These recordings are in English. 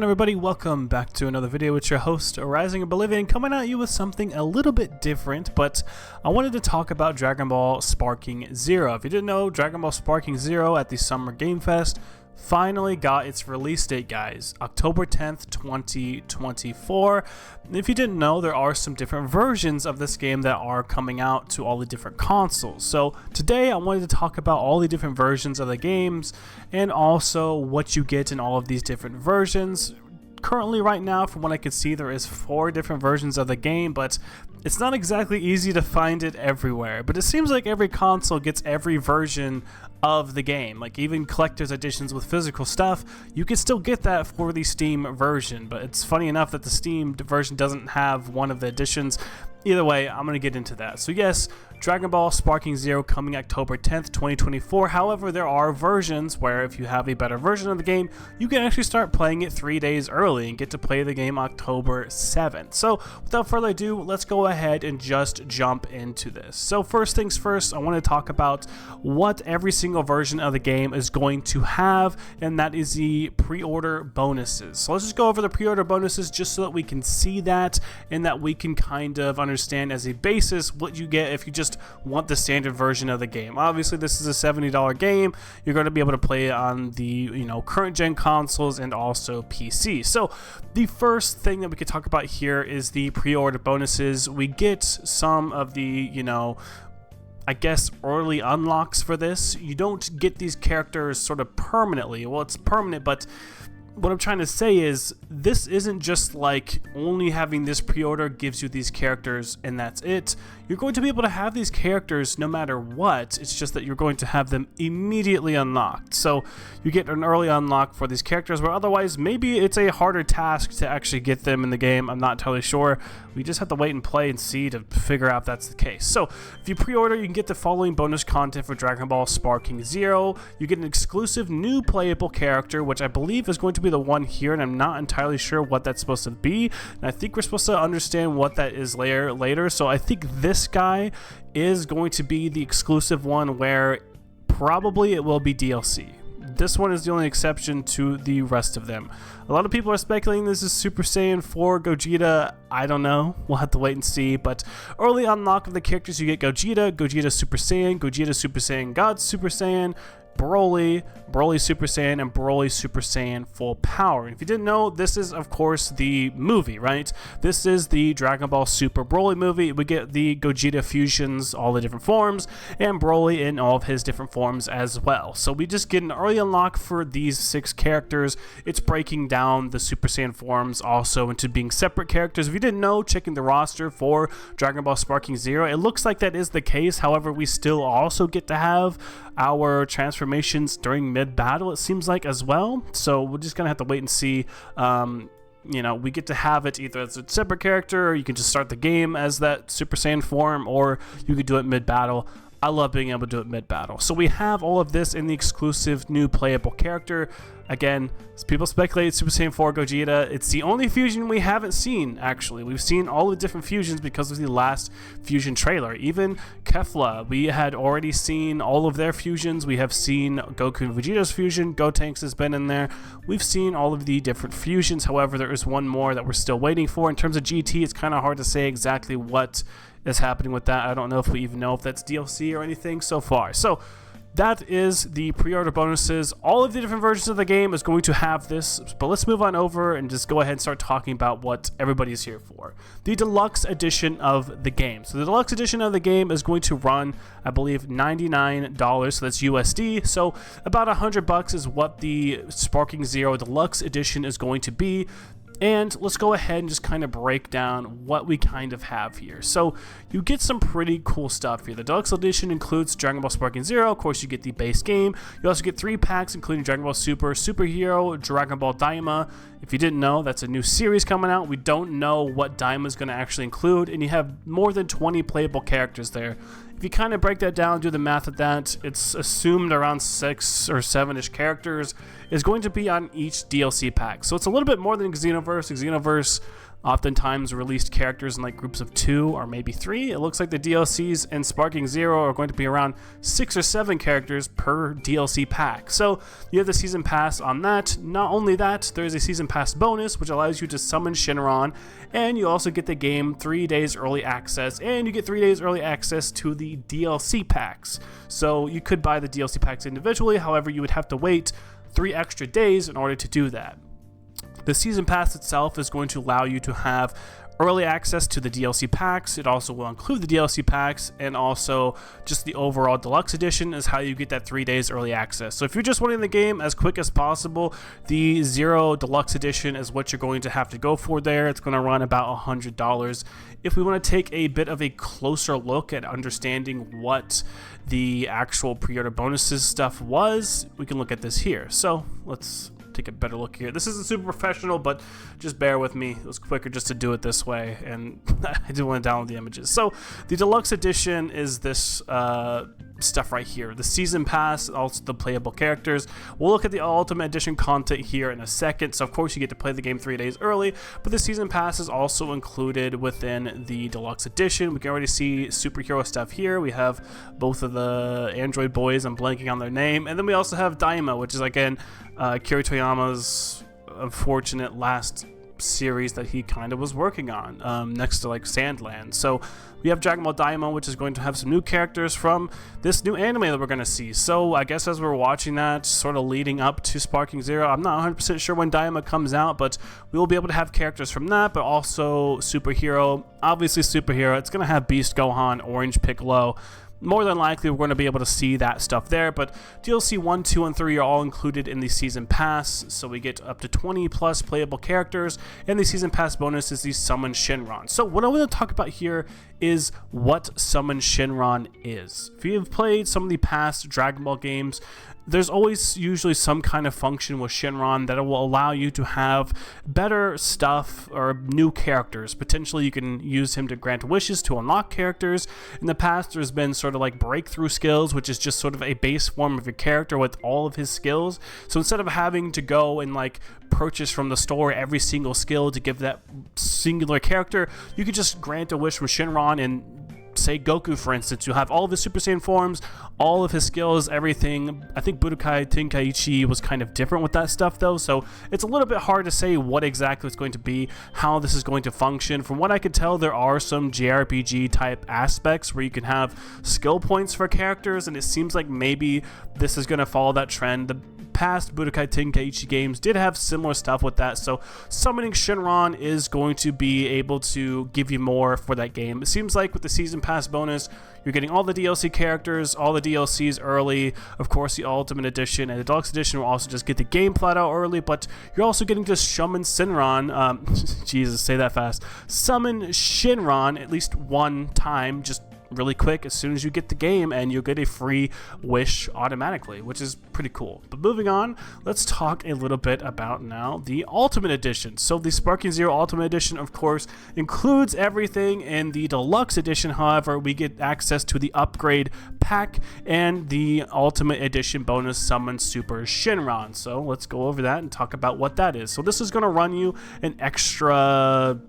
Everybody, welcome back to another video with your host Rising Oblivion, coming at you with something a little bit different, but I wanted to talk about Dragon Ball Sparking Zero. If you didn't know, Dragon Ball Sparking Zero at the Summer Game Fest finally got its release date, guys, October 10th, 2024. If you didn't know, there are some different versions of this game that are coming out to all the different consoles. So today I wanted to talk about all the different versions of the games and also what you get in all of these different versions. Currently, right now, from what I could see, there is 4 different versions of the game, but it's not exactly easy to find it everywhere. But it seems like every console gets every version of the game. Like even collector's editions with physical stuff, you can still get that for the Steam version. But it's funny enough that the Steam version doesn't have one of the editions. Either way, I'm going to get into that. So yes, Dragon Ball Sparking Zero coming October 10th, 2024. However, there are versions where if you have a better version of the game, you can actually start playing it 3 days early and get to play the game October 7th. So without further ado, let's go ahead and just jump into this. So first things first, I want to talk about what every single version of the game is going to have, and that is the pre-order bonuses. So let's just go over the pre-order bonuses just so that we can see that and that we can kind of understand as a basis what you get if you just want the standard version of the game. Obviously, this is a $70 game. You're going to be able to play it on the current gen consoles and also PC. So the first thing that we could talk about here is the pre-order bonuses. We get some of the I guess early unlocks for this. You don't get these characters sort of permanently. Well, it's permanent, but what I'm trying to say is this isn't just like only having this pre-order gives you these characters and that's it. You're going to be able to have these characters no matter what. It's just that you're going to have them immediately unlocked. So you get an early unlock for these characters, where otherwise maybe it's a harder task to actually get them in the game. I'm not entirely sure. We just have to wait and play and see to figure out if that's the case. So if you pre-order, you can get the following bonus content for Dragon Ball Sparking Zero. You get an exclusive new playable character, which I believe is going to be the one here, and I'm not entirely sure what that's supposed to be. And I think we're supposed to understand what that is later. So I think this guy is going to be the exclusive one, where probably it will be DLC. This one is the only exception to the rest of them. A lot of people are speculating this is Super Saiyan 4 Gogeta. I don't know. We'll have to wait and see. But early unlock of the characters, you get Gogeta, Gogeta Super Saiyan God Super Saiyan, Broly, Broly Super Saiyan, and Broly Super Saiyan Full Power. And if you didn't know, this is of course the movie, right? This is the Dragon Ball Super Broly movie. We get the Gogeta fusions, all the different forms, and Broly in all of his different forms as well. So we just get an early unlock for these 6 characters. It's breaking down the Super Saiyan forms also into being separate characters. If you didn't know, checking the roster for Dragon Ball Sparking Zero, it looks like that is the case. However, we still also get to have our transformations during mid-battle, it seems like, as well. So we're just gonna have to wait and see. We get to have it either as a separate character, or you can just start the game as that Super Saiyan form, or you could do it mid-battle. I love being able to do it mid-battle. So we have all of this in the exclusive new playable character. Again, people speculate Super Saiyan 4 Gogeta. It's the only fusion we haven't seen, actually. We've seen all the different fusions because of the last fusion trailer. Even Kefla, we had already seen all of their fusions. We have seen Goku and Vegeta's fusion. Gotenks has been in there. We've seen all of the different fusions. However, there is one more that we're still waiting for. In terms of GT, it's kind of hard to say exactly what is happening with that. I don't know if we even know if that's DLC or anything so far. So that is the pre-order bonuses. All of the different versions of the game is going to have this, but let's move on over and just go ahead and start talking about what everybody's here for. The deluxe edition of the game. So the deluxe edition of the game is going to run, I believe, $99, so that's USD. So about $100 is what the Sparking Zero Deluxe edition is going to be. And let's go ahead and just kind of break down what we kind of have here. So you get some pretty cool stuff here. The Deluxe Edition includes Dragon Ball Sparking Zero. Of course, you get the base game. You also get 3 packs, including Dragon Ball Super, Superhero, Dragon Ball Daima. If you didn't know, that's a new series coming out. We don't know what Daima is going to actually include. And you have more than 20 playable characters there. If you kind of break that down, do the math at that, it's assumed around 6 or 7-ish characters is going to be on each DLC pack. So it's a little bit more than Xenoverse. Xenoverse oftentimes released characters in like groups of 2 or maybe 3. It looks like the DLCs in Sparking Zero are going to be around 6 or 7 characters per DLC pack. So you have the season pass on that. Not only that, there is a season pass bonus which allows you to summon Shinron, and you also get the game 3 days early access, and you get 3 days early access to the DLC packs. So you could buy the DLC packs individually, however you would have to wait 3 extra days in order to do that. The season pass itself is going to allow you to have early access to the DLC packs. It also will include the DLC packs, and also just the overall deluxe edition is how you get that 3 days early access. So if you're just wanting the game as quick as possible, the Zero Deluxe edition is what you're going to have to go for there. It's going to run about $100. If we want to take a bit of a closer look at understanding what the actual pre-order bonuses stuff was, we can look at this here. So let's take a better look here. This isn't super professional, but just bear with me. It was quicker just to do it this way, and I didn't want to download the images. So the deluxe edition is this stuff right here, the season pass, also the playable characters. We'll look at the ultimate edition content here in a second. So of course you get to play the game 3 days early, but the season pass is also included within the deluxe edition. We can already see superhero stuff here. We have both of the android boys, I'm blanking on their name, and then we also have Daima, which is again Akira Toriyama's unfortunate last series that he kind of was working on, next to like Sandland. So we have Dragonball Daima, which is going to have some new characters from this new anime that we're going to see. So I guess as we're watching that, sort of leading up to Sparking Zero, I'm not 100% sure when Daima comes out, but we will be able to have characters from that, but also superhero. Obviously superhero, it's going to have Beast Gohan, Orange Piccolo. More than likely, we're going to be able to see that stuff there, but DLC 1, 2, and 3 are all included in the Season Pass, so we get up to 20 plus playable characters, and the Season Pass bonus is the Summon Shinron. So what I want to talk about here is what Summon Shinron is. If you've played some of the past Dragon Ball games, there's always usually some kind of function with Shinron that will allow you to have better stuff or new characters. Potentially you can use him to grant wishes to unlock characters. In the past there's been sort of like breakthrough skills, which is just sort of a base form of your character with all of his skills. So instead of having to go and like purchase from the store every single skill to give that singular character, you could just grant a wish from Shinron and say Goku, for instance. You'll have all of his Super Saiyan forms, all of his skills, everything. I think Budokai Tenkaichi was kind of different with that stuff though, so it's a little bit hard to say what exactly it's going to be, how this is going to function. From what I could tell, there are some JRPG type aspects where you can have skill points for characters, and it seems like maybe this is going to follow that trend. The past Budokai Tenkaichi games did have similar stuff with that, so summoning Shinron is going to be able to give you more for that game. It seems like with the Season Pass bonus, you're getting all the DLC characters, all the DLCs early, of course the Ultimate Edition, and the Deluxe Edition will also just get the game flat out early, but you're also getting to summon Shinron, Jesus, say that fast, summon Shinron at least one time, just really quick as soon as you get the game, and you'll get a free wish automatically, which is pretty cool. But moving on, let's talk a little bit about now the Ultimate Edition. So the Sparking Zero Ultimate Edition, of course, includes everything. In the Deluxe Edition, however, we get access to the upgrade pack and the Ultimate Edition bonus Summon Super Shinron. So let's go over that and talk about what that is. So this is going to run you an extra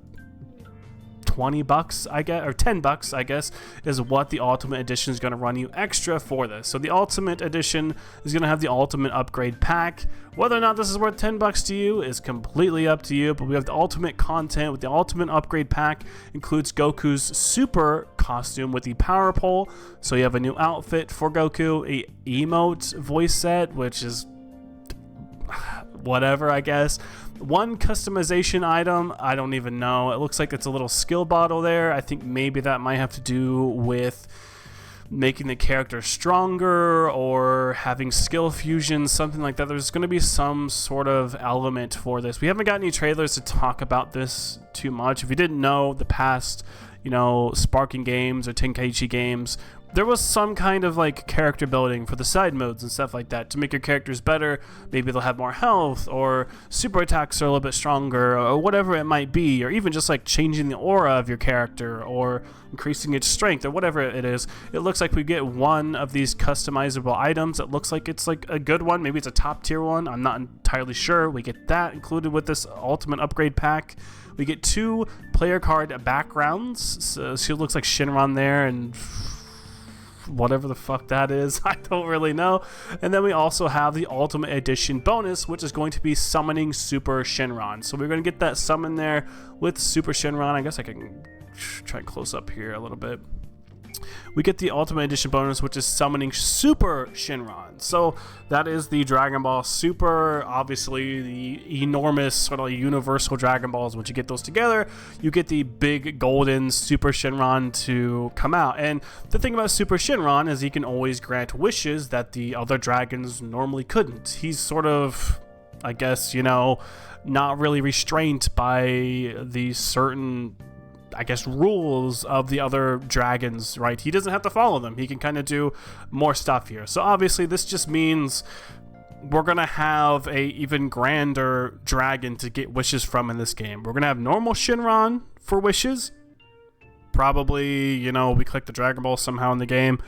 $20, I guess, or $10, I guess, is what the Ultimate Edition is going to run you extra for this. So the Ultimate Edition is going to have the Ultimate Upgrade Pack. Whether or not this is worth $10 to you is completely up to you, but we have the Ultimate content with the Ultimate Upgrade Pack. Includes Goku's Super costume with the Power Pole, so you have a new outfit for Goku, a emote voice set, which is whatever, I guess. One customization item, I don't even know. It looks like it's a little skill bottle there. I think maybe that might have to do with making the character stronger or having skill fusion, something like that. There's going to be some sort of element for this. We haven't got any trailers to talk about this too much. If you didn't know, the past, Sparking games or Tenkaichi games, there was some kind of like character building for the side modes and stuff like that to make your characters better. Maybe they'll have more health, or super attacks are a little bit stronger, or whatever it might be, or even just like changing the aura of your character or increasing its strength or whatever it is. It looks like we get one of these customizable items. It looks like it's like a good one. Maybe it's a top tier one. I'm not entirely sure. We get that included with this ultimate upgrade pack. We get 2 player card backgrounds. So she looks like Shinron there, and whatever the fuck that is, I don't really know. And then we also have the Ultimate Edition bonus, which is going to be summoning Super Shinron. So we're going to get that summon there with Super Shinron. I guess I can try and close up here a little bit. We get the Ultimate Edition bonus, which is summoning Super Shinron. So that is the Dragon Ball Super, obviously the enormous sort of universal Dragon Balls. Once you get those together, you get the big golden Super Shinron to come out. And the thing about Super Shinron is he can always grant wishes that the other dragons normally couldn't. He's sort of, I guess, you know, not really restrained by the certain, I guess, rules of the other dragons, right? He doesn't have to follow them. He can kind of do more stuff here. So obviously this just means we're going to have a even grander dragon to get wishes from in this game. We're going to have normal Shinron for wishes. Probably, you know, we collect the Dragon Ball somehow in the game.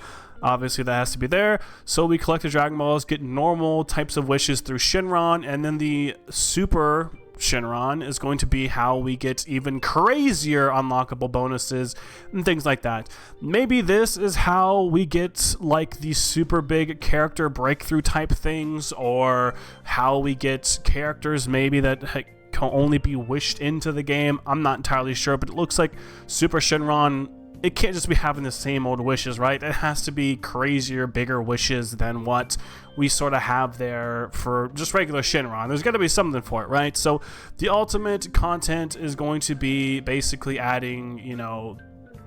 Obviously that has to be there. So we collect the Dragon Balls, get normal types of wishes through Shinron, and then the Super Shinron is going to be how we get even crazier unlockable bonuses and things like that. Maybe this is how we get like the super big character breakthrough type things, or how we get characters maybe that can only be wished into the game. I'm not entirely sure, but it looks like Super Shinron, it can't just be having the same old wishes, right? It has to be crazier, bigger wishes than what we sort of have there for just regular Shinron. There's got to be something for it, right? So the ultimate content is going to be basically adding, you know,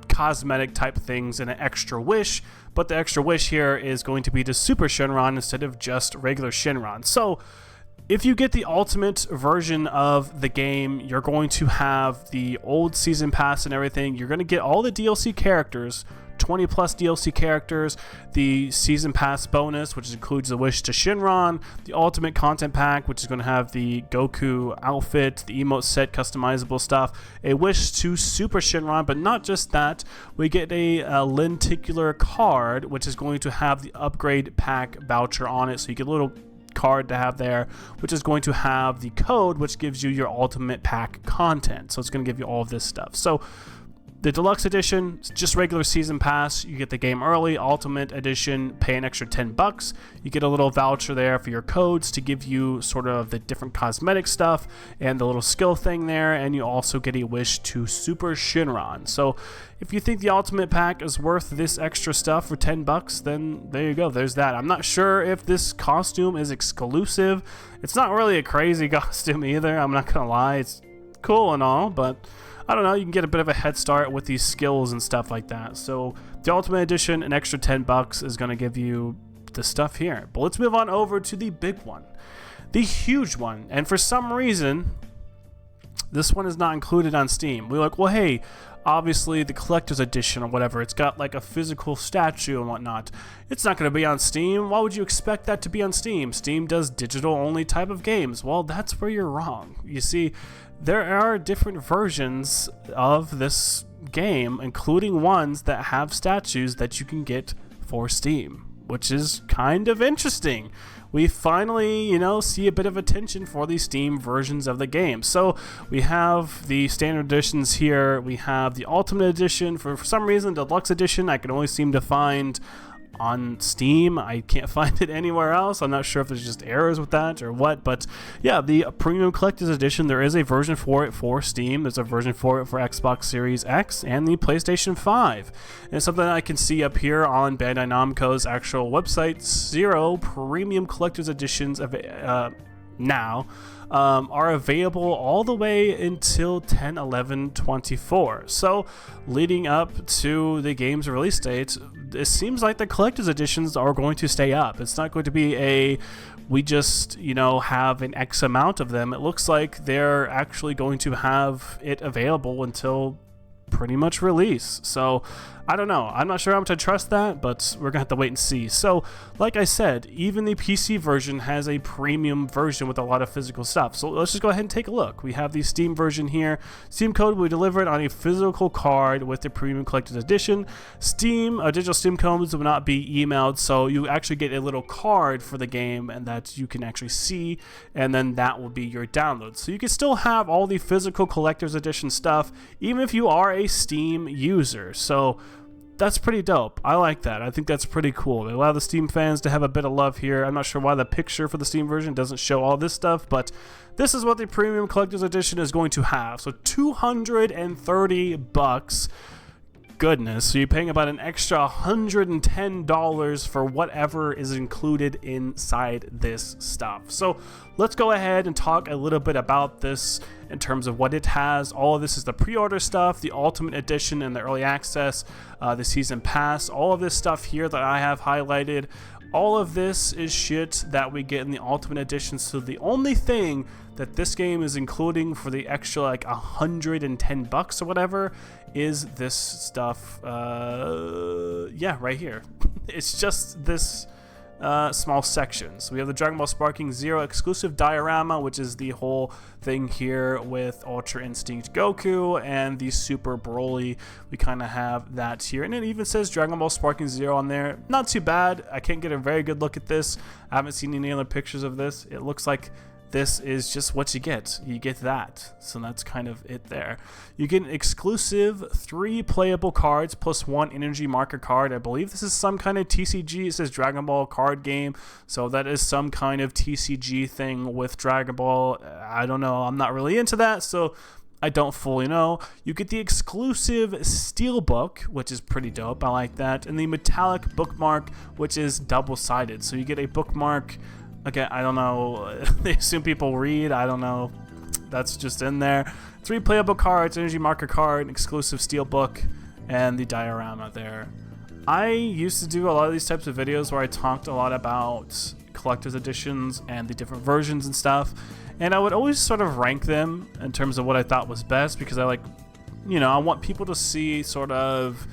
cosmetic type things and an extra wish, but the extra wish here is going to be to Super Shinron instead of just regular Shinron. So if you get the ultimate version of the game, you're going to have the old season pass and everything. You're going to get all the DLC characters, 20 plus DLC characters, the season pass bonus, which includes the wish to Shinron, the ultimate content pack, which is going to have the Goku outfit, the emote set, customizable stuff, a wish to Super Shinron, but not just that. We get a lenticular card, which is going to have the upgrade pack voucher on it, so you get a little card to have there, which is going to have the code which gives you your ultimate pack content. So it's going to give you all of this stuff. So the deluxe edition, just regular season pass, you get the game early. Ultimate edition, pay an extra $10. You get a little voucher there for your codes to give you sort of the different cosmetic stuff and the little skill thing there, and you also get a wish to Super Shinron. So if you think the ultimate pack is worth this extra stuff for $10, then there you go, there's that. I'm not sure if this costume is exclusive. It's not really a crazy costume either, I'm not gonna lie. It's cool and all, but I don't know, you can get a bit of a head start with these skills and stuff like that. So the Ultimate Edition, an extra $10 is going to give you the stuff here. But let's move on over to the big one, the huge one. And for some reason, this one is not included on Steam. We're like, well, hey, obviously the collector's edition or whatever, it's got like a physical statue and whatnot. It's not going to be on Steam. Why would you expect that to be on Steam? Steam does digital only type of games. Well, that's where you're wrong. You see, there are different versions of this game, including ones that have statues that you can get for Steam, which is kind of interesting. We finally, you know, see a bit of attention for the Steam versions of the game. So we have the standard editions here. We have the Ultimate Edition. For some reason, the Deluxe Edition I can only seem to find on Steam. I can't find it anywhere else. I'm not sure if there's just errors with that or what, but yeah, the Premium Collector's Edition, there is a version for it for Steam. There's a version for it for Xbox Series X and the PlayStation 5. And it's something that I can see up here on Bandai Namco's actual website. 0 Premium Collector's Editions of now are available all the way until 10/11/24. So leading up to the game's release date, it seems like the collector's editions are going to stay up. It's not going to be a we just, you know, have an X amount of them. It looks like they're actually going to have it available until pretty much release. So I don't know. I'm not sure how much I trust that, but we're gonna have to wait and see. So like I said, even the PC version has a premium version with a lot of physical stuff. So let's just go ahead and take a look. We have the Steam version here. Steam code will be delivered on a physical card with the premium collector's edition. Steam digital Steam codes will not be emailed, so you actually get a little card for the game and that you can actually see, and then that will be your download. So you can still have all the physical collector's edition stuff even if you are a Steam user. So that's pretty dope. I like that. I think that's pretty cool. They allow the Steam fans to have a bit of love here. I'm not sure why the picture for the Steam version doesn't show all this stuff, but this is what the Premium Collector's Edition is going to have. So $230. Goodness, so you're paying about an extra $110 for whatever is included inside this stuff. So let's go ahead and talk a little bit about this in terms of what it has. All of this is the pre-order stuff, the Ultimate Edition and the Early Access, the Season Pass, all of this stuff here that I have highlighted. All of this is shit that we get in the Ultimate Edition, so the only thing that this game is including for the extra like $110 or whatever is this stuff, yeah, right here. It's just this small section. So we have the Dragon Ball Sparking Zero exclusive diorama, which is the whole thing here with Ultra Instinct Goku and the Super Broly. We kind of have that here, and it even says Dragon Ball Sparking Zero on there. Not too bad. I can't get a very good look at this. I haven't seen any other pictures of this. It looks like this is just what you get. You get that. So that's kind of it there. You get an exclusive 3 playable cards plus 1 energy marker card. I believe this is some kind of TCG. It says Dragon Ball card game. So that is some kind of TCG thing with Dragon Ball. I don't know. I'm not really into that. So I don't fully know. You get the exclusive Steelbook, which is pretty dope. I like that. And the metallic bookmark, which is double-sided. So you get a bookmark. Okay, I don't know. They assume people read. I don't know. That's just in there. 3 playable cards, energy marker card, exclusive steelbook, and the diorama there. I used to do a lot of these types of videos where I talked a lot about collector's editions and the different versions and stuff. And I would always sort of rank them in terms of what I thought was best, because I I want people to see sort of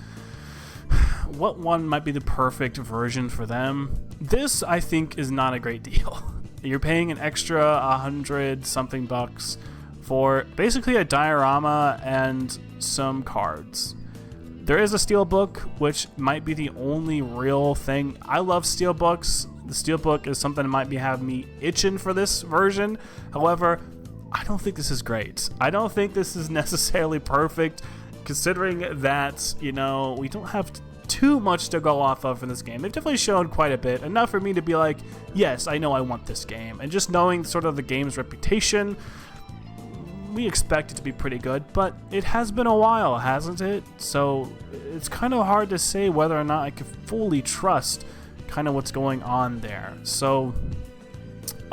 what one might be the perfect version for them. This, I think, is not a great deal. You're paying an extra 100-something bucks for basically a diorama and some cards. There is a steelbook, which might be the only real thing. I love steelbooks. The steelbook is something that might have me itching for this version. However, I don't think this is great. I don't think this is necessarily perfect, considering that, we don't have too much to go off of in this game. They've definitely shown quite a bit, enough for me to be like, yes, I know I want this game. And just knowing sort of the game's reputation, we expect it to be pretty good, but it has been a while, hasn't it? So it's kind of hard to say whether or not I can fully trust kind of what's going on there. So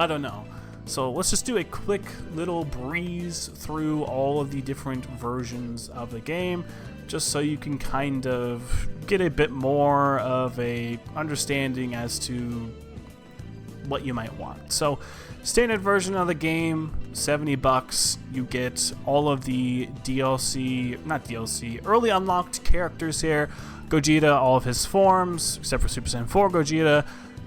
I don't know. So let's just do a quick little breeze through all of the different versions of the game, just so you can kind of get a bit more of a understanding as to what you might want. So standard version of the game, $70. You get all of the early unlocked characters here. Gogeta, all of his forms, except for Super Saiyan 4 Gogeta,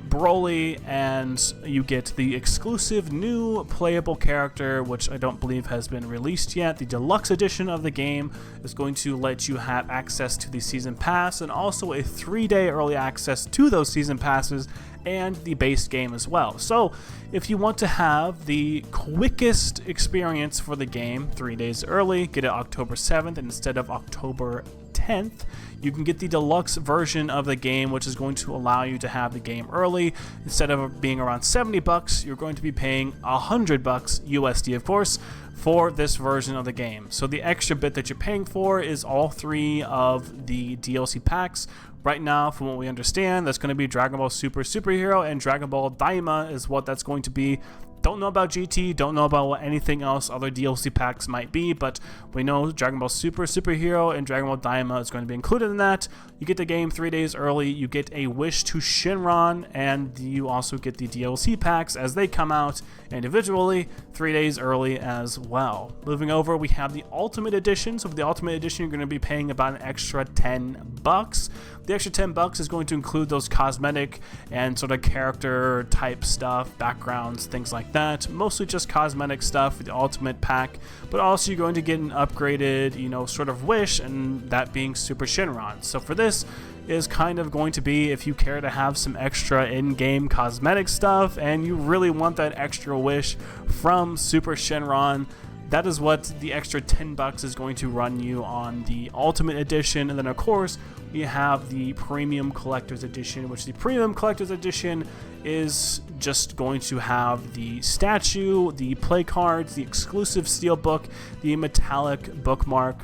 Broly, and you get the exclusive new playable character, which I don't believe has been released yet. The deluxe edition of the game is going to let you have access to the season pass and also a 3-day early access to those season passes and the base game as well. So if you want to have the quickest experience for the game 3 days early, get it October 7th instead of October 10th. You can get the deluxe version of the game, which is going to allow you to have the game early. Instead of being around $70, you're going to be paying $100 USD, of course, for this version of the game. So the extra bit that you're paying for is all 3 of the DLC packs. Right now, from what we understand, that's going to be Dragon Ball Super Superhero and Dragon Ball Daima is what that's going to be. Don't know about GT, don't know about what anything else other DLC packs might be, but we know Dragon Ball Super, Superhero, and Dragon Ball Daima is going to be included in that. You get the game 3 days early, you get a Wish to Shinron, and you also get the DLC packs as they come out individually 3 days early as well. Moving over, we have the Ultimate Edition. So for the Ultimate Edition, you're going to be paying about an extra $10. The extra $10 is going to include those cosmetic and sort of character type stuff, backgrounds, things like that. Mostly just cosmetic stuff for the Ultimate pack, but also you're going to get an upgraded, sort of Wish, and that being Super Shinron. So for this is kind of going to be if you care to have some extra in-game cosmetic stuff and you really want that extra Wish from Super Shinron. That is what the extra $10 is going to run you on the Ultimate Edition. And then, of course, we have the Premium Collector's Edition, which the Premium Collector's Edition is just going to have the statue, the play cards, the exclusive steelbook, the metallic bookmark,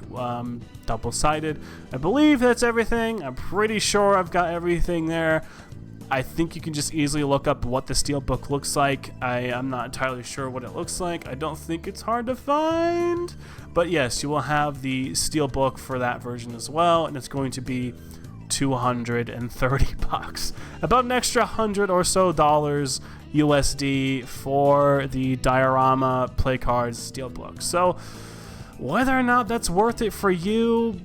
double-sided. I believe that's everything. I'm pretty sure I've got everything there. I think you can just easily look up what the steelbook looks like. I'm not entirely sure what it looks like. I don't think it's hard to find. But yes, you will have the steelbook for that version as well, and it's going to be $230. About an extra $100 or so USD for the diorama play cards steelbook. So whether or not that's worth it for you,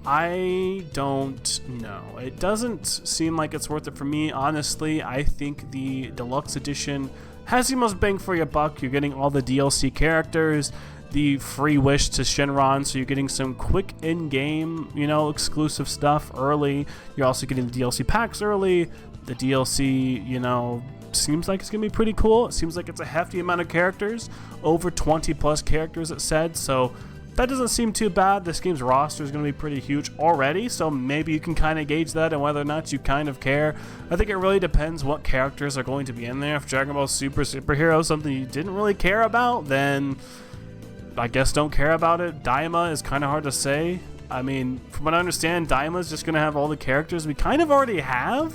I don't know. It doesn't seem like it's worth it for me. Honestly, I think the Deluxe Edition has the most bang for your buck. You're getting all the DLC characters, the free Wish to Shinron, so you're getting some quick in-game, exclusive stuff early. You're also getting the DLC packs early. The DLC, seems like it's going to be pretty cool. It seems like it's a hefty amount of characters, over 20 plus characters it said, so that doesn't seem too bad. This game's roster is going to be pretty huge already, so maybe you can kind of gauge that and whether or not you kind of care. I think it really depends what characters are going to be in there. If Dragon Ball Super Superhero is something you didn't really care about, then I guess don't care about it. Daima is kind of hard to say. I mean, from what I understand, Daima is just going to have all the characters we kind of already have.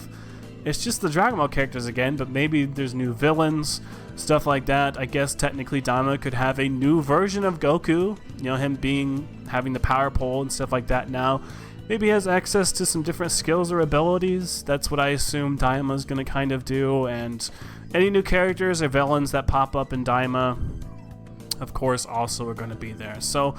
It's just the Dragon Ball characters again, but maybe there's new villains, stuff like that. I guess technically Daima could have a new version of Goku, him having the power pole and stuff like that now. Maybe he has access to some different skills or abilities. That's what I assume Daima is going to kind of do. And any new characters or villains that pop up in Daima, of course, also are going to be there. So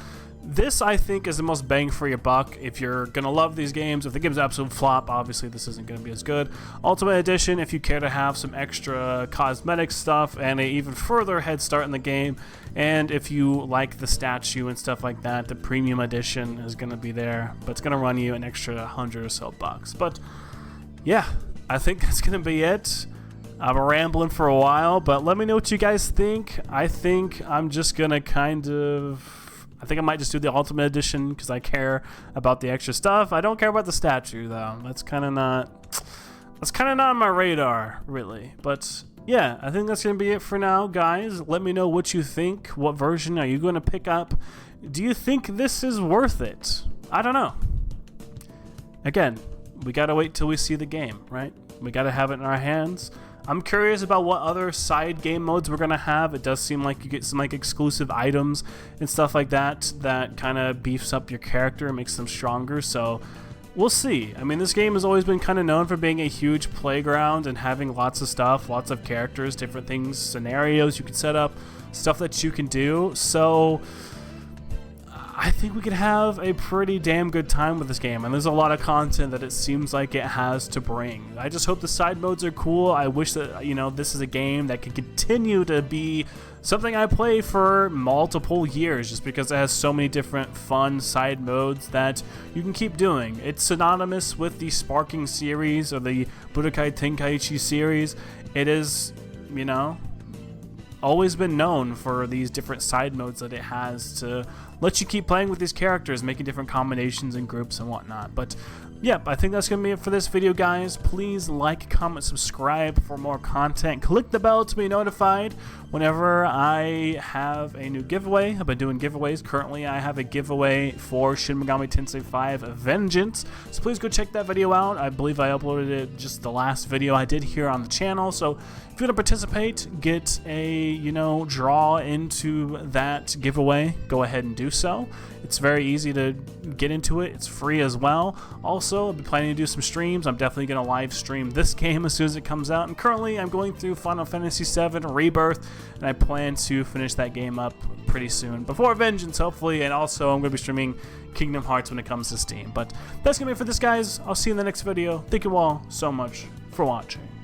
this, I think, is the most bang for your buck. If you're going to love these games, if the game's an absolute flop, obviously this isn't going to be as good. Ultimate Edition, if you care to have some extra cosmetic stuff and an even further head start in the game, and if you like the statue and stuff like that, the Premium Edition is going to be there, but it's going to run you an extra $100 or so. But yeah, I think that's going to be it. I'm rambling for a while, but let me know what you guys think. I think I'm just going to I think I might just do the Ultimate Edition because I care about the extra stuff. I don't care about the statue though. That's kind of not on my radar, really. But yeah, I think that's going to be it for now, guys. Let me know what you think. What version are you going to pick up? Do you think this is worth it? I don't know. Again, we got to wait till we see the game, right? We got to have it in our hands. I'm curious about what other side game modes we're going to have. It does seem like you get some exclusive items and stuff like that kind of beefs up your character and makes them stronger. So we'll see. I mean, this game has always been kind of known for being a huge playground and having lots of stuff, lots of characters, different things, scenarios you can set up, stuff that you can do. So I think we could have a pretty damn good time with this game, and there's a lot of content that it seems like it has to bring. I just hope the side modes are cool. I wish that, this is a game that could continue to be something I play for multiple years, just because it has so many different fun side modes that you can keep doing. It's synonymous with the Sparking series or the Budokai Tenkaichi series. It is, always been known for these different side modes that it has to let you keep playing with these characters, making different combinations and groups and whatnot. But Yep, I think that's going to be it for this video, guys. Please like, comment, subscribe for more content. Click the bell to be notified whenever I have a new giveaway. I've been doing giveaways. Currently, I have a giveaway for Shin Megami Tensei 5 Vengeance. So please go check that video out. I believe I uploaded it just the last video I did here on the channel. So if you want to participate, get a, draw into that giveaway, go ahead and do so. It's very easy to get into it. It's free as well. Also, I'll be planning to do some streams. I'm definitely going to live stream this game as soon as it comes out. And currently, I'm going through Final Fantasy VII Rebirth, and I plan to finish that game up pretty soon before Vengeance, hopefully. And also, I'm going to be streaming Kingdom Hearts when it comes to Steam. But that's going to be it for this, guys. I'll see you in the next video. Thank you all so much for watching.